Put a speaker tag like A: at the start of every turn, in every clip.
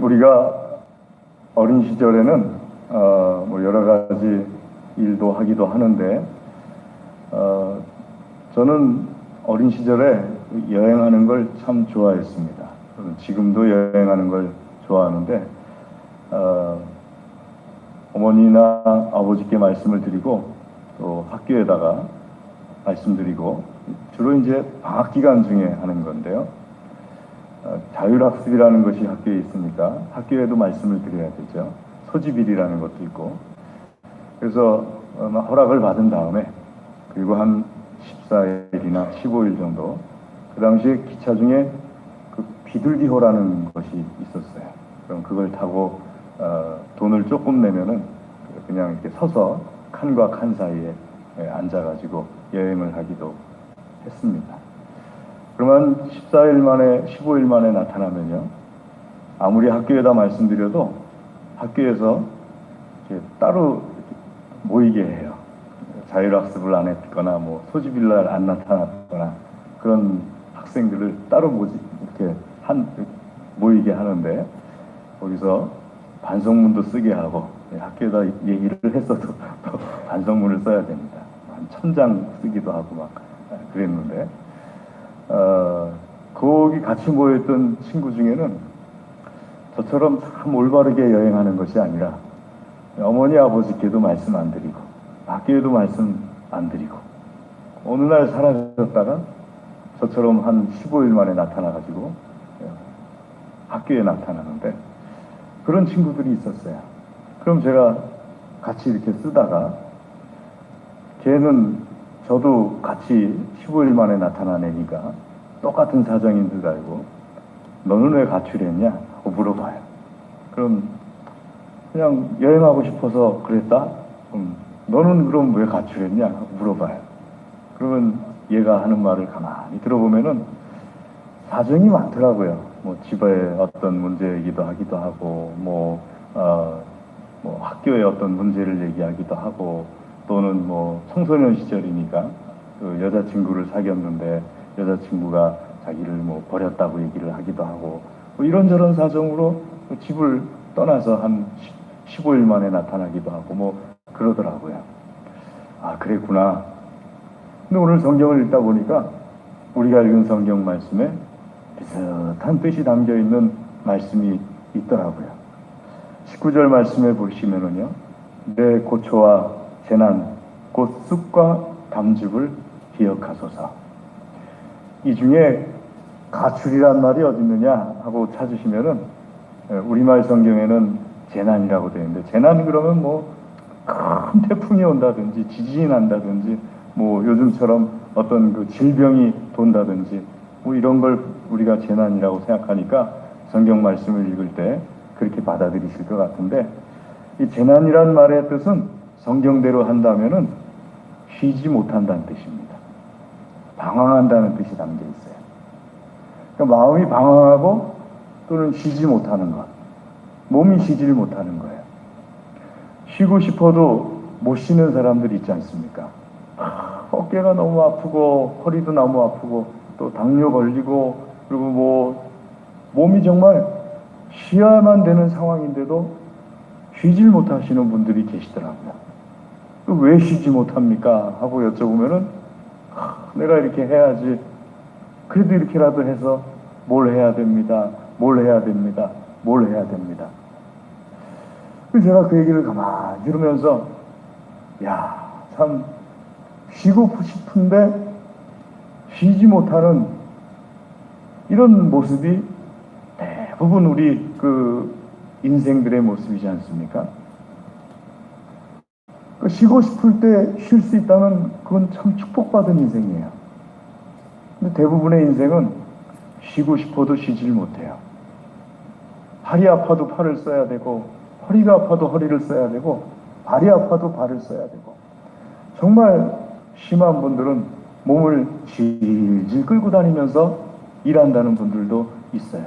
A: 우리가 어린 시절에는 뭐 여러 가지 일도 하기도 하는데 저는 어린 시절에 여행하는 걸 참 좋아했습니다. 지금도 여행하는 걸 좋아하는데 어머니나 아버지께 말씀을 드리고 또 학교에다가 말씀드리고 주로 이제 방학 기간 중에 하는 건데요. 자율학습이라는 것이 학교에 있으니까 학교에도 말씀을 드려야 되죠. 소집일이라는 것도 있고. 그래서 허락을 받은 다음에 그리고 한 14일이나 15일 정도 그 당시에 기차 중에 그 비둘기호라는 것이 있었어요. 그럼 그걸 타고 돈을 조금 내면은 그냥 이렇게 서서 칸과 칸 사이에 앉아가지고 여행을 하기도 했습니다. 그러면 14일 만에, 15일 만에 나타나면요. 아무리 학교에다 말씀드려도 학교에서 이렇게 따로 모이게 해요. 자율학습을 안 했거나, 뭐, 소집일 날 안 나타났거나, 그런 학생들을 따로 이렇게 모이게 하는데, 거기서 반성문도 쓰게 하고, 학교에다 얘기를 했어도 또 반성문을 써야 됩니다. 한 1000장 쓰기도 하고 막 그랬는데, 거기 같이 모였던 친구 중에는 저처럼 참 올바르게 여행하는 것이 아니라 어머니 아버지께도 말씀 안 드리고 학교에도 말씀 안 드리고 어느 날 사라졌다가 저처럼 한 15일 만에 나타나가지고 학교에 나타나는데 그런 친구들이 있었어요. 그럼 제가 같이 이렇게 쓰다가 걔는 저도 같이 15일 만에 나타난 애니까 똑같은 사정인 줄 알고 너는 왜 가출했냐? 하고 물어봐요. 그럼 그냥 여행하고 싶어서 그랬다? 너는 그럼 왜 가출했냐? 하고 물어봐요. 그러면 얘가 하는 말을 가만히 들어보면은 사정이 많더라고요. 뭐 집에 어떤 문제이기도 하기도 하고 뭐 학교에 어떤 문제를 얘기하기도 하고 또는 뭐 청소년 시절이니까 그 여자친구를 사귀었는데 여자친구가 자기를 뭐 버렸다고 얘기를 하기도 하고 뭐 이런저런 사정으로 집을 떠나서 한 15일 만에 나타나기도 하고 뭐 그러더라고요. 아, 그랬구나. 근데 오늘 성경을 읽다 보니까 우리가 읽은 성경 말씀에 비슷한 뜻이 담겨 있는 말씀이 있더라고요. 19절 말씀에 보시면은요. 내 고초와 재난, 곧 쑥과 담즙을 기억하소서. 이 중에 가출이란 말이 어디 있느냐 하고 찾으시면은 우리말 성경에는 재난이라고 되어 있는데 재난 그러면 뭐 큰 태풍이 온다든지 지진이 난다든지 뭐 요즘처럼 어떤 그 질병이 돈다든지 뭐 이런 걸 우리가 재난이라고 생각하니까 성경 말씀을 읽을 때 그렇게 받아들이실 것 같은데 이 재난이란 말의 뜻은 성경대로 한다면은 쉬지 못한다는 뜻입니다. 방황한다는 뜻이 담겨 있어요. 그러니까 마음이 방황하고 또는 쉬지 못하는 것, 몸이 쉬지를 못하는 거예요. 쉬고 싶어도 못 쉬는 사람들이 있지 않습니까? 어깨가 너무 아프고 허리도 너무 아프고 또 당뇨 걸리고 그리고 뭐 몸이 정말 쉬어야만 되는 상황인데도 쉬질 못하시는 분들이 계시더라고요. 왜 쉬지 못합니까? 하고 여쭤보면은 내가 이렇게 해야지. 그래도 이렇게라도 해서 뭘 해야 됩니다. 뭘 해야 됩니다. 뭘 해야 됩니다. 그래서 제가 그 얘기를 가만히 들으면서 야, 참 쉬고 싶은데 쉬지 못하는 이런 모습이 대부분 우리 그 인생들의 모습이지 않습니까? 쉬고 싶을 때 쉴 수 있다면 그건 참 축복받은 인생이에요. 근데 대부분의 인생은 쉬고 싶어도 쉬질 못해요. 팔이 아파도 팔을 써야 되고 허리가 아파도 허리를 써야 되고 발이 아파도 발을 써야 되고 정말 심한 분들은 몸을 질질 끌고 다니면서 일한다는 분들도 있어요.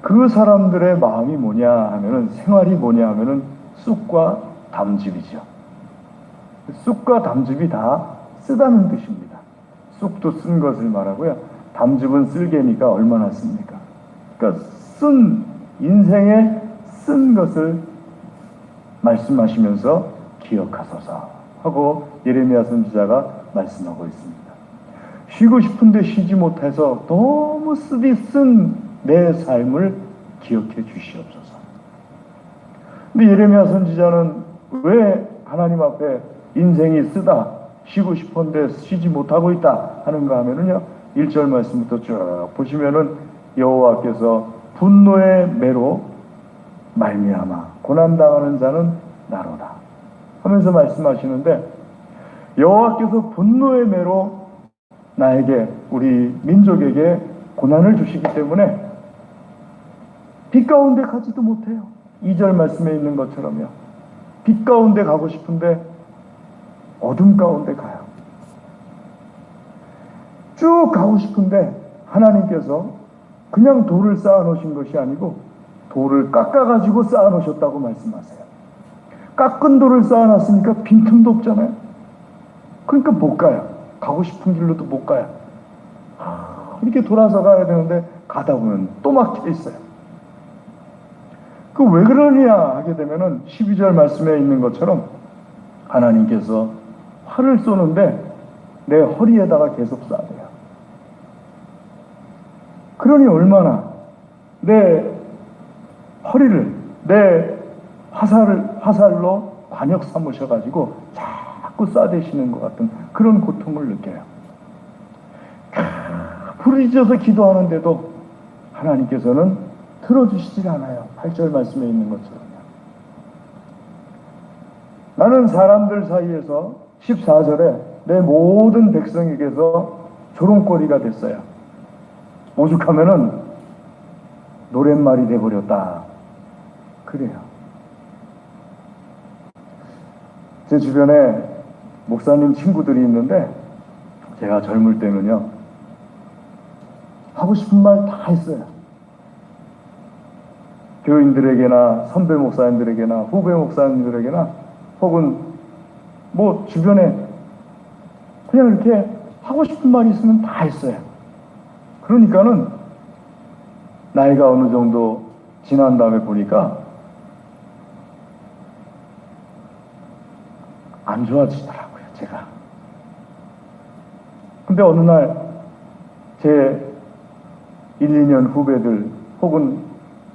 A: 그 사람들의 마음이 뭐냐 하면은 생활이 뭐냐 하면은 쑥과 담즙이죠. 쑥과 담즙이 다 쓰다는 뜻입니다. 쑥도 쓴 것을 말하고요. 담즙은 쓸개니까 얼마나 씁니까? 그러니까 쓴 인생에 쓴 것을 말씀하시면서 기억하소서 하고 예레미야 선지자가 말씀하고 있습니다. 쉬고 싶은데 쉬지 못해서 너무 쓰디 쓴 내 삶을 기억해 주시옵소서. 근데 예레미야 선지자는 왜 하나님 앞에 인생이 쓰다, 쉬고 싶은데 쉬지 못하고 있다 하는가 하면은요, 1절 말씀부터 쭉 보시면은 여호와께서 분노의 매로 말미암아 고난당하는 자는 나로다 하면서 말씀하시는데, 여호와께서 분노의 매로 나에게, 우리 민족에게 고난을 주시기 때문에 빛 가운데 가지도 못해요. 2절 말씀에 있는 것처럼요. 빛 가운데 가고 싶은데 어둠 가운데 가요. 쭉 가고 싶은데 하나님께서 그냥 돌을 쌓아 놓으신 것이 아니고 돌을 깎아가지고 쌓아 놓으셨다고 말씀하세요. 깎은 돌을 쌓아 놨으니까 빈틈도 없잖아요. 그러니까 못 가요. 가고 싶은 길로도 못 가요. 이렇게 돌아서 가야 되는데 가다 보면 또 막혀 있어요. 그 왜 그러냐 하게 되면은 12절 말씀에 있는 것처럼 하나님께서 활을 쏘는데 내 허리에다가 계속 쏴대요. 그러니 얼마나 내 허리를 내 화살로 관역 삼으셔가지고 자꾸 쏴대시는 것 같은 그런 고통을 느껴요. 부르짖어서 기도하는데도 하나님께서는 들어주시질 않아요. 8절 말씀에 있는 것처럼요. 나는 사람들 사이에서 14절에 내 모든 백성에게서 조롱거리가 됐어요. 오죽하면은 노랫말이 돼버렸다. 그래요. 제 주변에 목사님 친구들이 있는데 제가 젊을 때는요, 하고 싶은 말 다 했어요. 교인들에게나 선배 목사님들에게나 후배 목사님들에게나 혹은 뭐 주변에 그냥 이렇게 하고 싶은 말이 있으면 다 했어요. 그러니까는 나이가 어느 정도 지난 다음에 보니까 안 좋아지더라고요, 제가. 근데 어느 날 제 1, 2년 후배들 혹은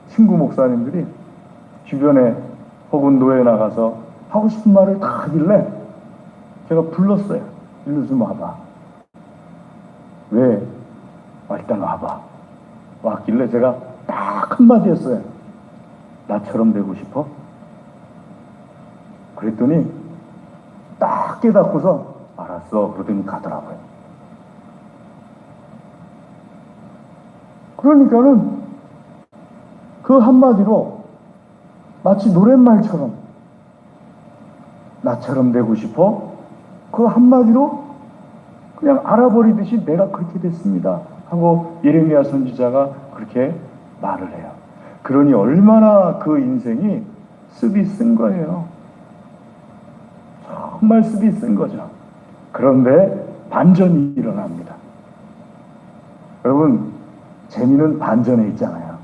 A: 친구 목사님들이 주변에 혹은 노예에 나가서 하고 싶은 말을 다 하길래 제가 불렀어요. 일로 좀 와봐. 왜? 일단 와봐. 왔길래 제가 딱 한마디 했어요. 나처럼 되고 싶어? 그랬더니 딱 깨닫고서 알았어 그러더니 가더라고요. 그러니까는 그 한마디로 마치 노랫말처럼 나처럼 되고 싶어? 그 한마디로 그냥 알아버리듯이 내가 그렇게 됐습니다 하고 예레미야 선지자가 그렇게 말을 해요. 그러니 얼마나 그 인생이 습이 쓴 거예요. 정말 습이 쓴 거죠. 그런데 반전이 일어납니다. 여러분, 재미는 반전에 있잖아요.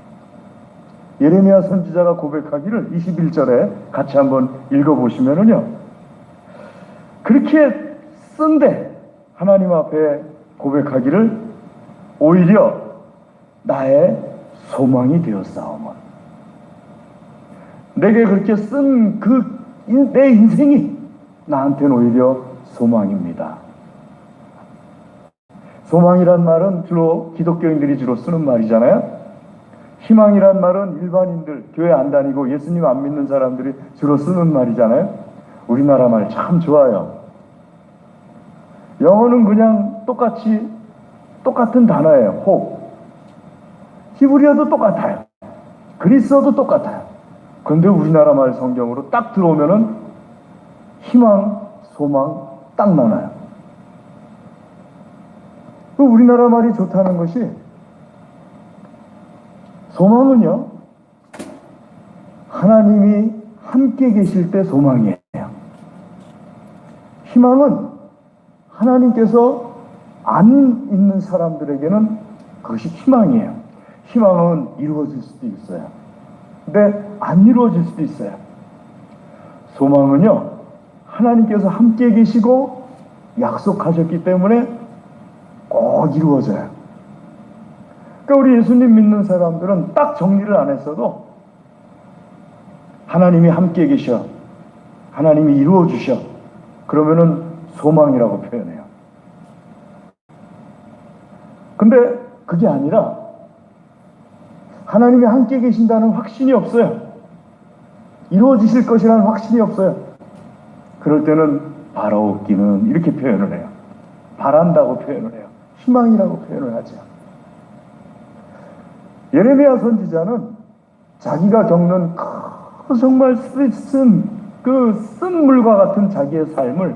A: 예레미야 선지자가 고백하기를 21절에 같이 한번 읽어보시면은요, 그렇게 쓴데 하나님 앞에 고백하기를 오히려 나의 소망이 되었사오면, 내게 그렇게 쓴 그 내 인생이 나한테는 오히려 소망입니다. 소망이란 말은 주로 기독교인들이 주로 쓰는 말이잖아요. 희망이란 말은 일반인들, 교회 안 다니고 예수님 안 믿는 사람들이 주로 쓰는 말이잖아요. 우리나라 말 참 좋아요. 영어는 그냥 똑같은 단어예요. hope. 히브리어도 똑같아요. 그리스어도 똑같아요. 그런데 우리나라 말 성경으로 딱 들어오면은 희망, 소망 딱 나눠요. 우리나라 말이 좋다는 것이, 소망은요, 하나님이 함께 계실 때 소망이에요. 희망은 하나님께서 안 있는 사람들에게는 그것이 희망이에요. 희망은 이루어질 수도 있어요. 근데 안 이루어질 수도 있어요. 소망은요, 하나님께서 함께 계시고 약속하셨기 때문에 꼭 이루어져요. 그러니까 우리 예수님 믿는 사람들은 딱 정리를 안 했어도 하나님이 함께 계셔, 하나님이 이루어 주셔, 그러면은 소망이라고 표현해요. 근데 그게 아니라 하나님이 함께 계신다는 확신이 없어요. 이루어지실 것이라는 확신이 없어요. 그럴 때는 바라옵기는 이렇게 표현을 해요. 바란다고 표현을 해요. 희망이라고 표현을 하죠. 예레미야 선지자는 자기가 겪는 정말 쓴 물과 같은 자기의 삶을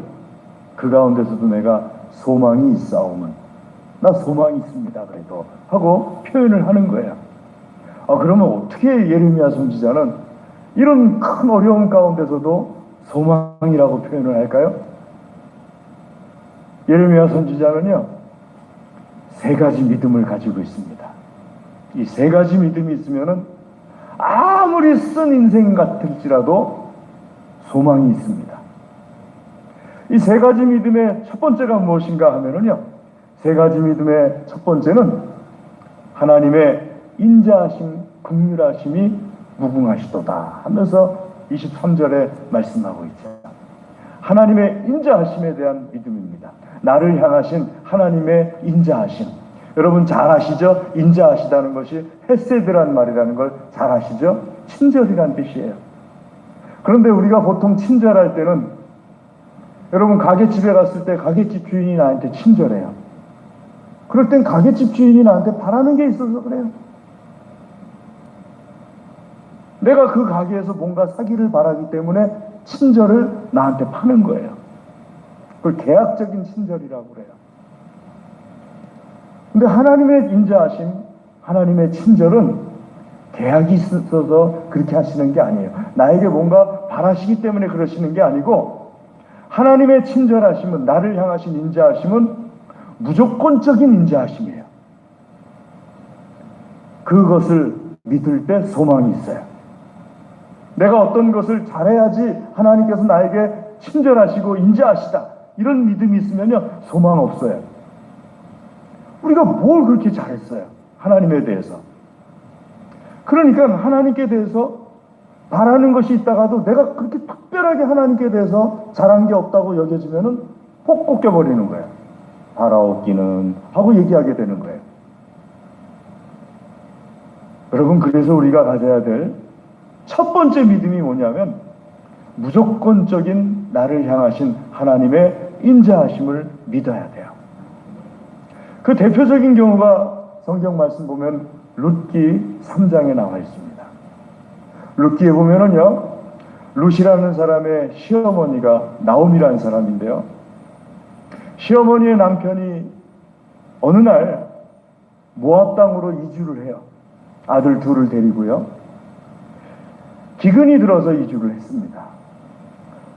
A: 그 가운데서도 내가 소망이 있사오면, 나 소망이 있습니다 그래도 하고 표현을 하는 거예요. 그러면 어떻게 예레미야 선지자는 이런 큰 어려움 가운데서도 소망이라고 표현을 할까요? 예레미야 선지자는요, 세 가지 믿음을 가지고 있습니다. 이 세 가지 믿음이 있으면은 아무리 쓴 인생 같을지라도 소망이 있습니다. 이 세 가지 믿음의 첫 번째가 무엇인가 하면은요, 세 가지 믿음의 첫 번째는 하나님의 인자하심, 긍휼하심이 무궁하시도다 하면서 23절에 말씀하고 있죠. 하나님의 인자하심에 대한 믿음입니다. 나를 향하신 하나님의 인자하심. 여러분 잘 아시죠? 인자하시다는 것이 헤세드란 말이라는 걸 잘 아시죠? 친절이란 뜻이에요. 그런데 우리가 보통 친절할 때는, 여러분 가게집에 갔을 때 가게집 주인이 나한테 친절해요. 그럴 땐 가게집 주인이 나한테 바라는 게 있어서 그래요. 내가 그 가게에서 뭔가 사기를 바라기 때문에 친절을 나한테 파는 거예요. 그걸 계약적인 친절이라고 그래요. 근데 하나님의 인자하심, 하나님의 친절은 계약이 있어서 그렇게 하시는 게 아니에요. 나에게 뭔가 바라시기 때문에 그러시는 게 아니고, 하나님의 친절하심은, 나를 향하신 인자하심은 무조건적인 인자하심이에요. 그것을 믿을 때 소망이 있어요. 내가 어떤 것을 잘해야지 하나님께서 나에게 친절하시고 인자하시다, 이런 믿음이 있으면요, 소망 없어요. 우리가 뭘 그렇게 잘했어요, 하나님에 대해서. 그러니까 하나님께 대해서 바라는 것이 있다가도 내가 그렇게 특별하게 하나님께 대해서 잘한 게 없다고 여겨지면은 폭 꺾여버리는 거예요. 바라옵기는 하고 얘기하게 되는 거예요. 여러분, 그래서 우리가 가져야 될 첫 번째 믿음이 뭐냐면, 무조건적인 나를 향하신 하나님의 인자하심을 믿어야 돼요. 그 대표적인 경우가 성경 말씀 보면 룻기 3장에 나와 있습니다. 룻기에 보면은요, 룻이라는 사람의 시어머니가 나옴이라는 사람인데요, 시어머니의 남편이 어느 날 모압 땅으로 이주를 해요. 아들 둘을 데리고요. 기근이 들어서 이주를 했습니다.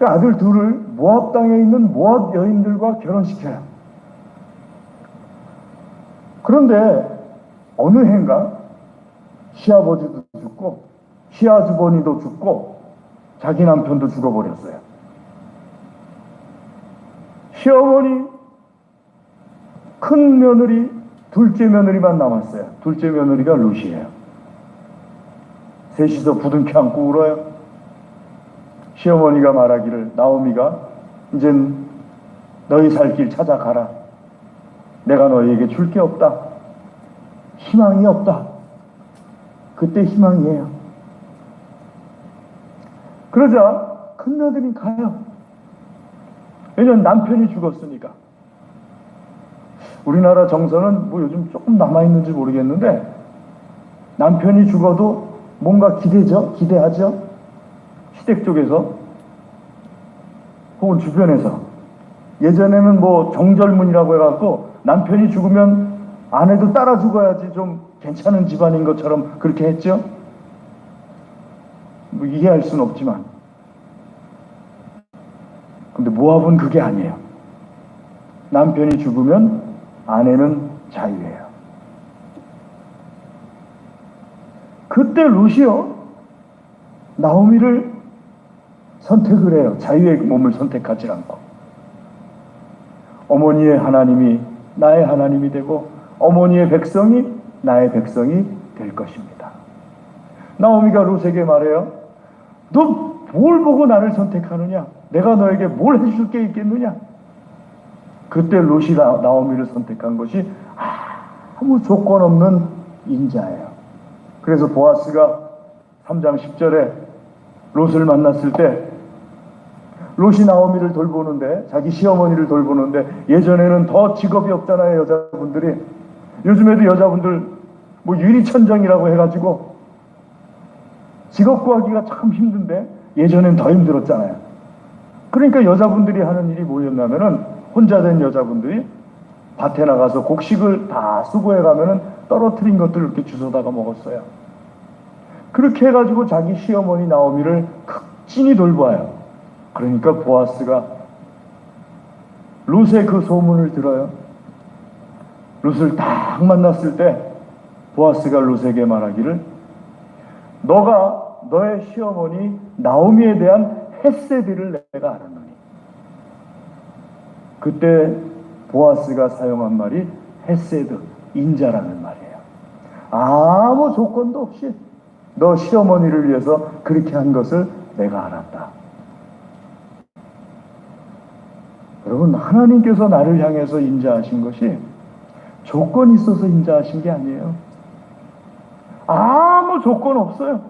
A: 그 아들 둘을 모압 땅에 있는 모압 여인들과 결혼시켜요. 그런데 어느 해인가 시아버지도 죽고 시아주버니도 죽고 자기 남편도 죽어버렸어요. 시어머니 큰 며느리, 둘째 며느리만 남았어요. 둘째 며느리가 룻이에요. 셋이서 부둥켜 안고 울어요. 시어머니가 말하기를, 나오미가 이젠 너희 살 길 찾아가라. 내가 너희에게 줄 게 없다. 희망이 없다. 그때 희망이에요. 그러자 큰 며느리 가요. 왜냐면 남편이 죽었으니까. 우리나라 정서는 뭐 요즘 조금 남아있는지 모르겠는데, 남편이 죽어도 뭔가 기대하죠? 시댁 쪽에서 혹은 주변에서. 예전에는 뭐 정절문이라고 해갖고 남편이 죽으면 아내도 따라 죽어야지 좀 괜찮은 집안인 것처럼 그렇게 했죠? 뭐 이해할 수는 없지만. 근데 모압은 그게 아니에요. 남편이 죽으면 아내는 자유예요. 그때 룻이요, 나오미를 선택을 해요. 자유의 몸을 선택하지 않고. 어머니의 하나님이 나의 하나님이 되고 어머니의 백성이 나의 백성이 될 것입니다. 나오미가 룻에게 말해요. 너 뭘 보고 나를 선택하느냐? 내가 너에게 뭘 해줄 게 있겠느냐? 그때 룻이 나오미를 선택한 것이 아무 조건 없는 인자예요. 그래서 보아스가 3장 10절에 롯을 만났을 때 롯이 나오미를 돌보는데, 자기 시어머니를 돌보는데, 예전에는 더 직업이 없잖아요, 여자분들이. 요즘에도 여자분들 뭐 유리천정이라고 해가지고 직업 구하기가 참 힘든데 예전엔 더 힘들었잖아요. 그러니까 여자분들이 하는 일이 뭐였냐면은, 혼자 된 여자분들이 밭에 나가서 곡식을 다 수고해 가면은 떨어뜨린 것들을 이렇게 주워다가 먹었어요. 그렇게 해가지고 자기 시어머니 나오미를 극진히 돌봐요. 그러니까 보아스가 룻의 그 소문을 들어요. 룻을 딱 만났을 때 보아스가 룻에게 말하기를, 너가 너의 시어머니 나오미에 대한 헤세드를 내가 알았노니. 그때 보아스가 사용한 말이 헤세드, 인자라는 말이에요. 아무 조건도 없이 너 시어머니를 위해서 그렇게 한 것을 내가 알았다. 여러분, 하나님께서 나를 향해서 인자하신 것이 조건이 있어서 인자하신 게 아니에요. 아무 조건 없어요.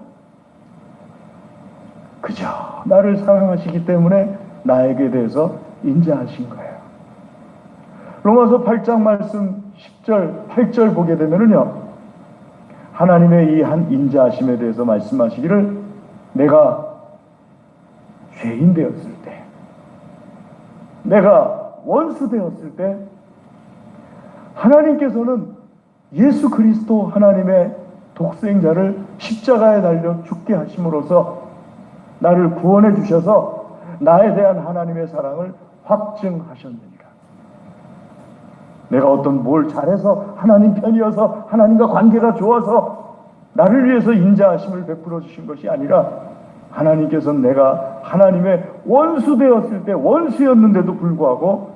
A: 그저 나를 사랑하시기 때문에 나에게 대해서 인자하신 거예요. 로마서 8장 말씀 10절, 8절 보게 되면은요, 하나님의 이 한 인자하심에 대해서 말씀하시기를, 내가 죄인 되었을 때, 내가 원수 되었을 때, 하나님께서는 예수 그리스도 하나님의 독생자를 십자가에 달려 죽게 하심으로써 나를 구원해 주셔서 나에 대한 하나님의 사랑을 확증하셨느니라. 내가 어떤 뭘 잘해서, 하나님 편이어서, 하나님과 관계가 좋아서 나를 위해서 인자하심을 베풀어 주신 것이 아니라, 하나님께서는 내가 하나님의 원수 되었을 때, 원수였는데도 불구하고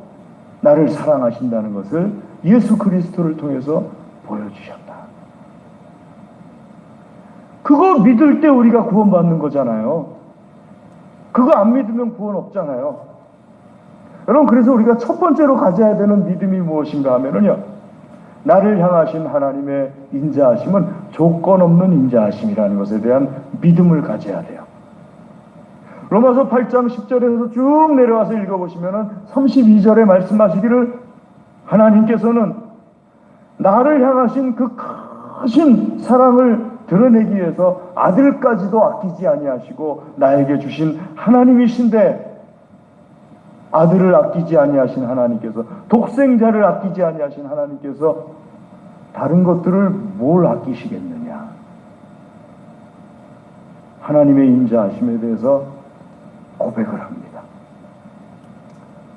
A: 나를 사랑하신다는 것을 예수 그리스도를 통해서 보여주셨다. 그거 믿을 때 우리가 구원받는 거잖아요. 그거 안 믿으면 구원 없잖아요. 여러분, 그래서 우리가 첫 번째로 가져야 되는 믿음이 무엇인가 하면은요, 나를 향하신 하나님의 인자하심은 조건 없는 인자하심이라는 것에 대한 믿음을 가져야 돼요. 로마서 8장 10절에서 쭉 내려와서 읽어보시면은 32절에 말씀하시기를, 하나님께서는 나를 향하신 그 크신 사랑을 드러내기 위해서 아들까지도 아끼지 아니하시고 나에게 주신 하나님이신데, 아들을 아끼지 아니하신 하나님께서, 독생자를 아끼지 아니하신 하나님께서 다른 것들을 뭘 아끼시겠느냐. 하나님의 인자하심에 대해서 고백을 합니다.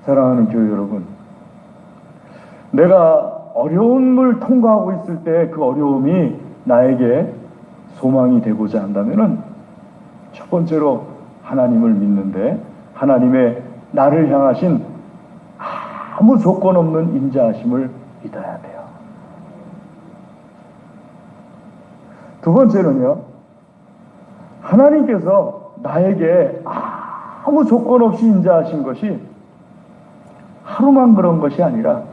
A: 사랑하는 교회 여러분, 내가 어려움을 통과하고 있을 때 그 어려움이 나에게 소망이 되고자 한다면은, 첫 번째로 하나님을 믿는데 하나님의 나를 향하신 아무 조건 없는 인자하심을 믿어야 돼요. 두 번째는요, 하나님께서 나에게 아무 조건 없이 인자하신 것이 하루만 그런 것이 아니라,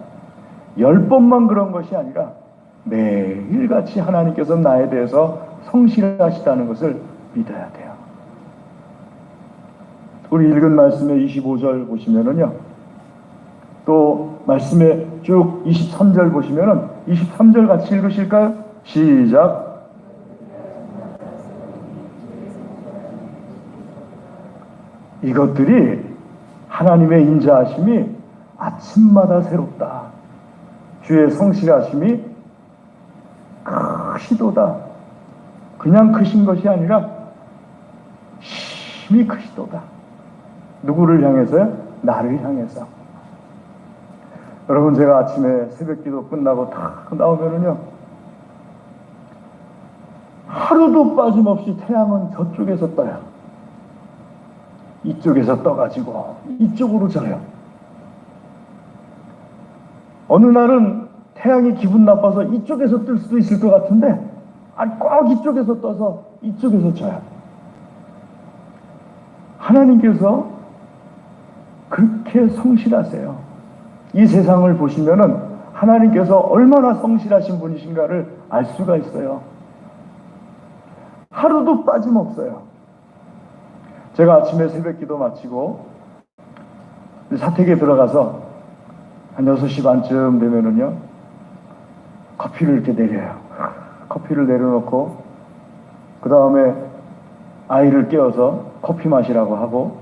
A: 10번만 그런 것이 아니라 매일같이 하나님께서 나에 대해서 성실하시다는 것을 믿어야 돼요. 우리 읽은 말씀의 25절 보시면은요, 또 말씀에 쭉 23절 보시면은 23절 같이 읽으실까요? 시작. 이것들이 하나님의 인자하심이 아침마다 새롭다. 주의 성실하심이 크시도다. 그냥 크신 것이 아니라 심히 크시도다. 누구를 향해서요? 나를 향해서. 여러분, 제가 아침에 새벽기도 끝나고 탁 나오면은요, 하루도 빠짐없이 태양은 저쪽에서 떠요. 이쪽에서 떠가지고 이쪽으로 져요. 어느 날은 태양이 기분 나빠서 이쪽에서 뜰 수도 있을 것 같은데 아니 꼭 이쪽에서 떠서 이쪽에서 져요. 하나님께서 그렇게 성실하세요. 이 세상을 보시면은 하나님께서 얼마나 성실하신 분이신가를 알 수가 있어요. 하루도 빠짐없어요. 제가 아침에 새벽기도 마치고 사택에 들어가서 한 6시 반쯤 되면은요 커피를 이렇게 내려요. 커피를 내려놓고 그 다음에 아이를 깨워서 커피 마시라고 하고,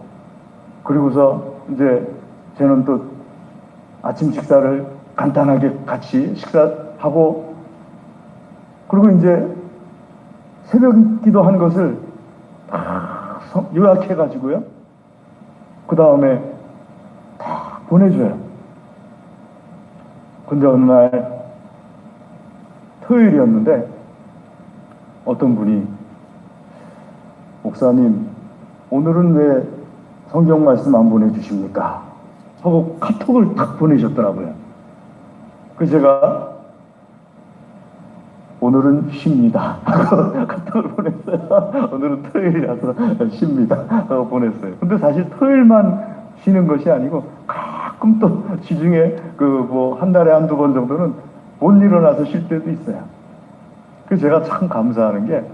A: 그리고서 이제 저는 또 아침 식사를 간단하게 같이 식사하고, 그리고 이제 새벽 기도한 것을 다 요약해가지고요 그 다음에 다 보내줘요. 근데 어느 날 토요일이었는데 어떤 분이 목사님 오늘은 왜 성경 말씀 안 보내주십니까? 하고 카톡을 딱 보내셨더라고요. 그래서 제가 오늘은 쉽니다 하고 카톡을 보냈어요. 오늘은 토요일이라서 쉽니다 하고 보냈어요. 근데 사실 토요일만 쉬는 것이 아니고 가끔 또 시중에 그 뭐 한 달에 한두 번 정도는 못 일어나서 쉴 때도 있어요. 그래서 제가 참 감사하는 게,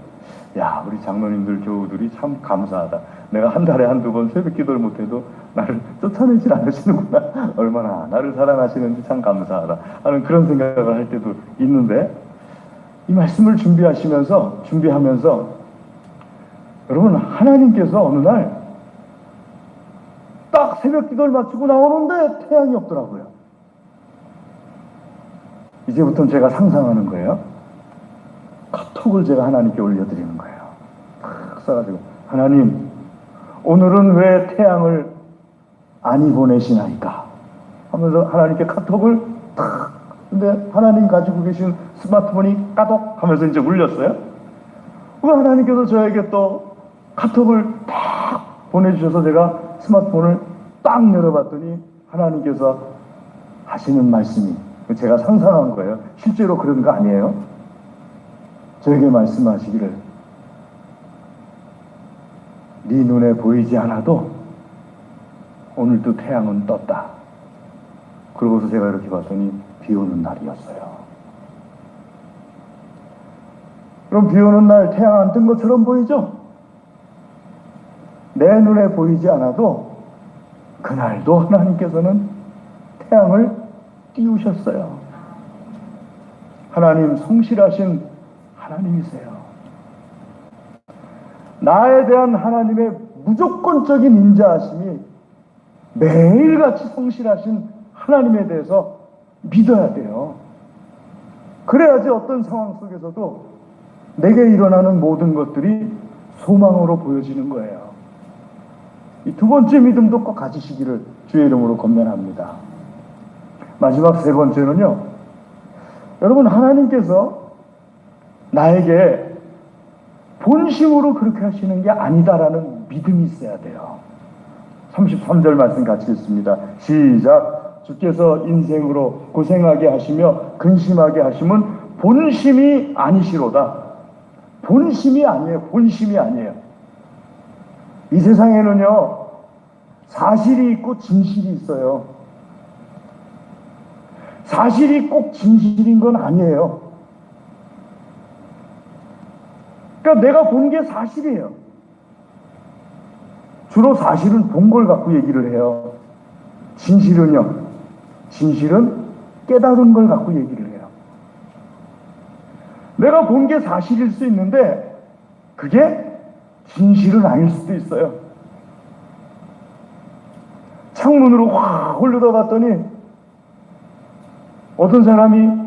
A: 야, 우리 장로님들 교우들이 참 감사하다. 내가 한 달에 한두 번 새벽 기도를 못해도 나를 쫓아내질 않으시는구나. 얼마나 나를 사랑하시는지 참 감사하다 하는 그런 생각을 할 때도 있는데, 이 말씀을 준비하면서 여러분, 하나님께서 어느 날 딱 새벽 기도를 마치고 나오는데 태양이 없더라고요. 이제부터는 제가 상상하는 거예요. 카톡을 제가 하나님께 올려드리는 거예요. 탁 써가지고, 하나님 오늘은 왜 태양을 아니 보내시나이까 하면서 하나님께 카톡을 탁. 근데 하나님 가지고 계신 스마트폰이 까독 하면서 이제 울렸어요. 그 하나님께서 저에게 또 카톡을 딱 보내주셔서 제가 스마트폰을 딱 열어봤더니 하나님께서 하시는 말씀이, 제가 상상한 거예요. 실제로 그런 거 아니에요. 저에게 말씀하시기를, 네 눈에 보이지 않아도 오늘도 태양은 떴다. 그러고서 제가 이렇게 봤더니 비 오는 날이었어요. 그럼 비 오는 날 태양 안 뜬 것처럼 보이죠? 내 눈에 보이지 않아도 그날도 하나님께서는 태양을 띄우셨어요. 하나님 성실하신 하나님이세요. 나에 대한 하나님의 무조건적인 인자하심이 매일같이 성실하신 하나님에 대해서 믿어야 돼요. 그래야지 어떤 상황 속에서도 내게 일어나는 모든 것들이 소망으로 보여지는 거예요. 이 두 번째 믿음도 꼭 가지시기를 주의 이름으로 권면합니다. 마지막 세 번째는요, 여러분, 하나님께서 나에게 본심으로 그렇게 하시는 게 아니다라는 믿음이 있어야 돼요. 33절 말씀 같이 읽습니다. 시작. 주께서 인생으로 고생하게 하시며 근심하게 하심은 본심이 아니시로다. 본심이 아니에요. 본심이 아니에요. 이 세상에는요, 사실이 있고 진실이 있어요. 사실이 꼭 진실인 건 아니에요. 그러니까 내가 본 게 사실이에요. 주로 사실은 본 걸 갖고 얘기를 해요. 진실은요, 진실은 깨달은 걸 갖고 얘기를 해요. 내가 본 게 사실일 수 있는데 그게 진실은 아닐 수도 있어요. 창문으로 확 올려다 봤더니 어떤 사람이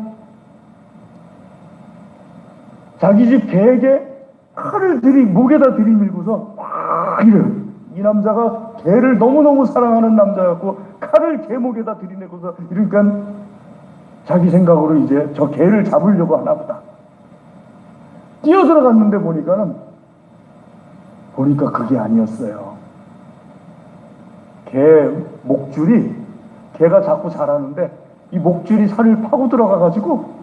A: 자기 집 개에게 칼을 목에다 들이밀고서 막 이래요. 이 남자가 개를 너무너무 사랑하는 남자였고 칼을 개 목에다 들이내고서 이러니까 자기 생각으로 이제 저 개를 잡으려고 하나 보다. 뛰어들어갔는데 보니까 그게 아니었어요. 개 목줄이, 개가 자꾸 자라는데 이 목줄이 살을 파고 들어가가지고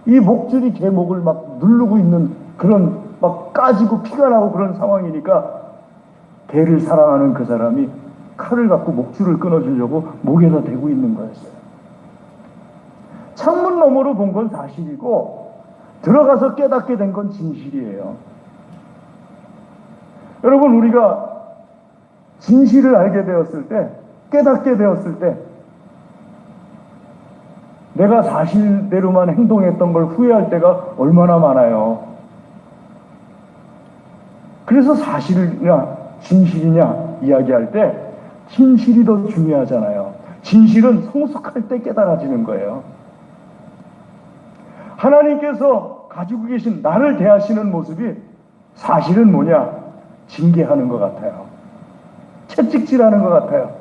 A: 이 목줄이 개 목을 막 누르고 있는 그런, 막 까지고 피가 나고 그런 상황이니까 개를 사랑하는 그 사람이 칼을 갖고 목줄을 끊어주려고 목에다 대고 있는 거였어요. 창문 너머로 본 건 사실이고 들어가서 깨닫게 된 건 진실이에요. 여러분, 우리가 진실을 알게 되었을 때, 깨닫게 되었을 때, 내가 사실대로만 행동했던 걸 후회할 때가 얼마나 많아요. 그래서 사실이냐 진실이냐 이야기할 때 진실이 더 중요하잖아요. 진실은 성숙할 때 깨달아지는 거예요. 하나님께서 가지고 계신 나를 대하시는 모습이 사실은 뭐냐? 징계하는 것 같아요. 채찍질하는 것 같아요.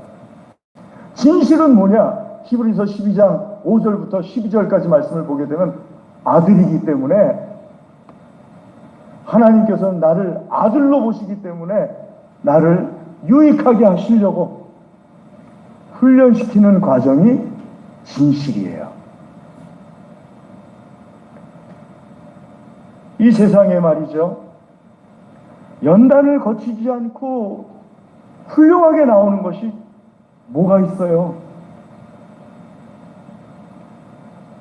A: 진실은 뭐냐? 히브리서 12장 5절부터 12절까지 말씀을 보게 되면 아들이기 때문에, 하나님께서는 나를 아들로 보시기 때문에 나를 유익하게 하시려고 훈련시키는 과정이 진실이에요. 이 세상에 말이죠, 연단을 거치지 않고 훌륭하게 나오는 것이 뭐가 있어요?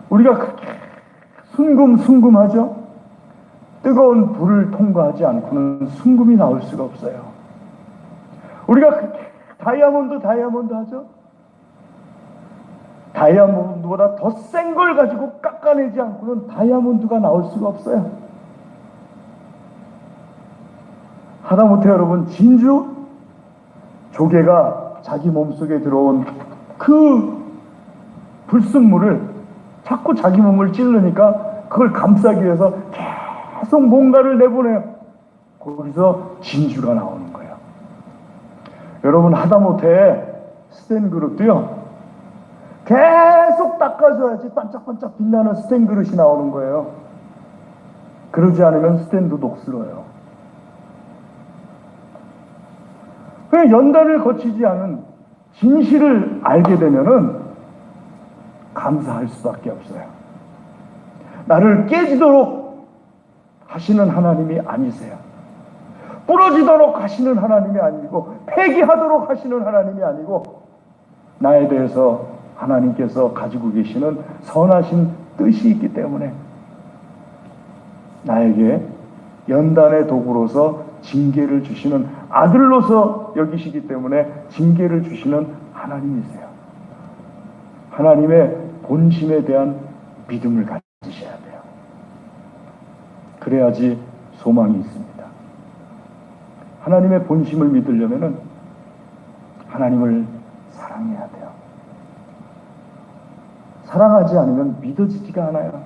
A: 우리가 그렇게 순금순금하죠? 뜨거운 불을 통과하지 않고는 순금이 나올 수가 없어요. 우리가 그렇게 다이아몬드 하죠? 다이아몬드보다 더 센 걸 가지고 깎아내지 않고는 다이아몬드가 나올 수가 없어요. 하다못해 여러분, 진주? 조개가 자기 몸속에 들어온 그 불순물을 자꾸 자기 몸을 찌르니까 그걸 감싸기 위해서 계속 뭔가를 내보내요. 거기서 진주가 나오는 거예요. 여러분, 하다못해 스텐 그릇도요, 계속 닦아줘야지 반짝반짝 빛나는 스텐 그릇이 나오는 거예요. 그러지 않으면 스텐도 녹슬어요. 그 연단을 거치지 않은 진실을 알게 되면은 감사할 수밖에 없어요. 나를 깨지도록 하시는 하나님이 아니세요. 부러지도록 하시는 하나님이 아니고, 폐기하도록 하시는 하나님이 아니고, 나에 대해서 하나님께서 가지고 계시는 선하신 뜻이 있기 때문에 나에게 연단의 도구로서 징계를 주시는, 아들로서 여기시기 때문에 징계를 주시는 하나님이세요. 하나님의 본심에 대한 믿음을 가지셔야 돼요. 그래야지 소망이 있습니다. 하나님의 본심을 믿으려면 하나님을 사랑해야 돼요. 사랑하지 않으면 믿어지지가 않아요.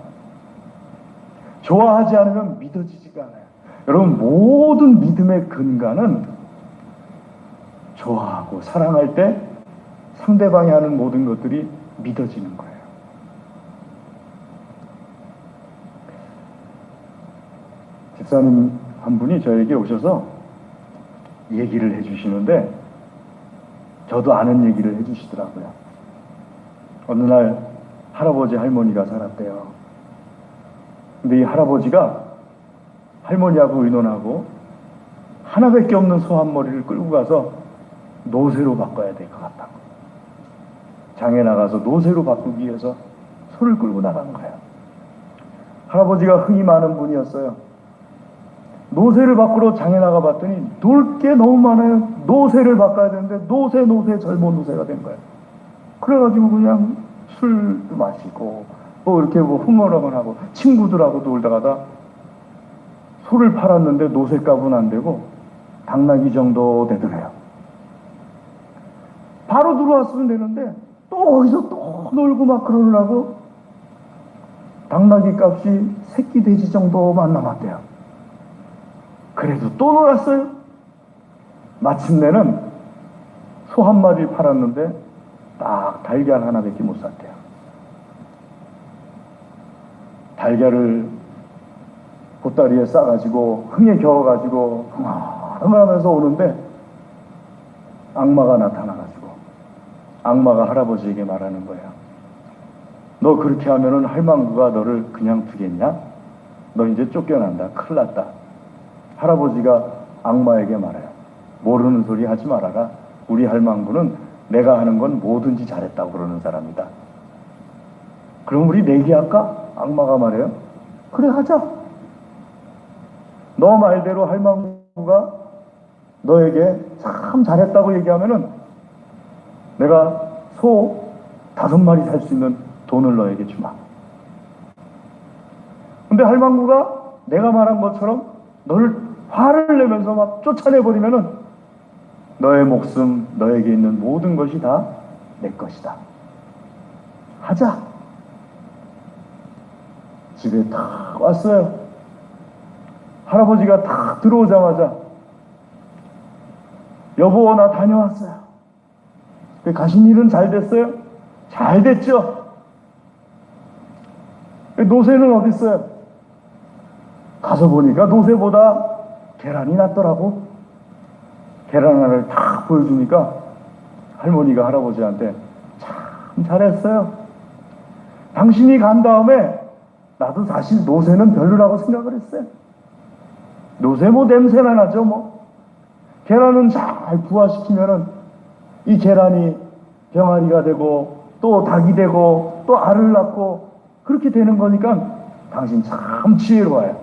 A: 좋아하지 않으면 믿어지지가 않아요. 여러분, 모든 믿음의 근간은 좋아하고 사랑할 때 상대방이 하는 모든 것들이 믿어지는 거예요. 집사님 한 분이 저에게 오셔서 얘기를 해주시는데, 저도 아는 얘기를 해주시더라고요. 어느 날 할아버지 할머니가 살았대요. 근데 이 할아버지가 할머니하고 의논하고 하나밖에 없는 소 한 머리를 끌고 가서 노새로 바꿔야 될 것 같다고. 장에 나가서 노새로 바꾸기 위해서 소를 끌고 나간 거예요. 할아버지가 흥이 많은 분이었어요. 노새를 바꾸러 장에 나가 봤더니 놀 게 너무 많아요. 노새를 바꿔야 되는데 노새 젊은 노새가 된 거예요. 그래가지고 그냥 술도 마시고 뭐 이렇게 뭐 흥얼흥얼하고 친구들하고 놀다가다 소를 팔았는데 노새값은 안 되고 당나귀 정도 되더래요. 바로 들어왔으면 되는데 또 거기서 또 놀고 막 그러느라고 당나귀 값이 새끼 돼지 정도만 남았대요. 그래도 또 놀았어요. 마침내는 소 한 마리를 팔았는데 딱 달걀 하나밖에 못 샀대요. 달걀을 보따리에 싸가지고 흥에 겨워가지고 흥얼흥얼하면서 오는데 악마가 나타나가지고 악마가 할아버지에게 말하는 거야. 너 그렇게 하면은 할망구가 너를 그냥 두겠냐? 너 이제 쫓겨난다. 큰일 났다. 할아버지가 악마에게 말해요. 모르는 소리 하지 말아라. 우리 할망구는 내가 하는 건 뭐든지 잘했다고 그러는 사람이다. 그럼 우리 내기할까? 악마가 말해요. 그래, 하자. 너 말대로 할망구가 너에게 참 잘했다고 얘기하면은 내가 소 5마리 살 수 있는 돈을 너에게 주마. 근데 할망구가 내가 말한 것처럼 너를 화를 내면서 막 쫓아내버리면은 너의 목숨, 너에게 있는 모든 것이 다 내 것이다. 하자. 집에 탁 왔어요. 할아버지가 탁 들어오자마자 여보, 나 다녀왔어요. 가신 일은 잘 됐어요? 잘 됐죠? 노새는 어디 있어요? 가서 보니까 노새보다 계란이 낫더라고. 계란 하나를 탁 보여주니까 할머니가 할아버지한테 참 잘했어요. 당신이 간 다음에 나도 사실 노새는 별로라고 생각을 했어요. 노새 뭐 냄새나 나죠 뭐. 계란은 잘 부화시키면은 이 계란이 병아리가 되고 또 닭이 되고 또 알을 낳고 그렇게 되는 거니까 당신 참 지혜로워요.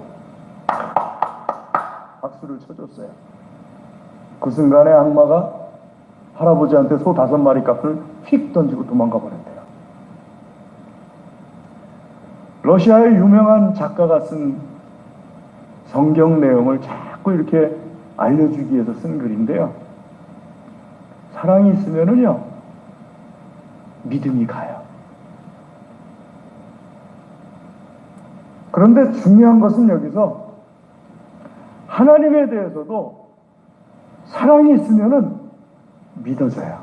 A: 박수를 쳐줬어요. 그 순간에 악마가 할아버지한테 소 5마리 값을 휙 던지고 도망가 버렸대요. 러시아의 유명한 작가가 쓴 성경 내용을 자꾸 이렇게 알려주기 위해서 쓴 글인데요. 사랑이 있으면은요, 믿음이 가요. 그런데 중요한 것은 여기서 하나님에 대해서도 사랑이 있으면은 믿어져요.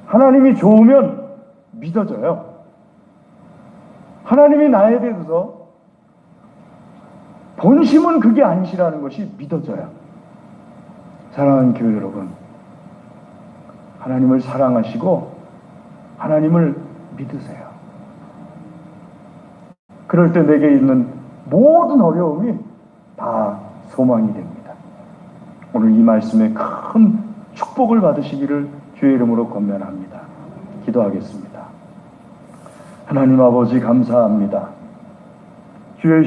A: 하나님이 좋으면 믿어져요. 하나님이 나에 대해서 본심은 그게 아니시라는 것이 믿어져요. 사랑하는 교회 여러분, 하나님을 사랑하시고 하나님을 믿으세요. 그럴 때 내게 있는 모든 어려움이 다 소망이 됩니다. 오늘 이 말씀에 큰 축복을 받으시기를 주의 이름으로 권면합니다. 기도하겠습니다. 하나님 아버지 감사합니다.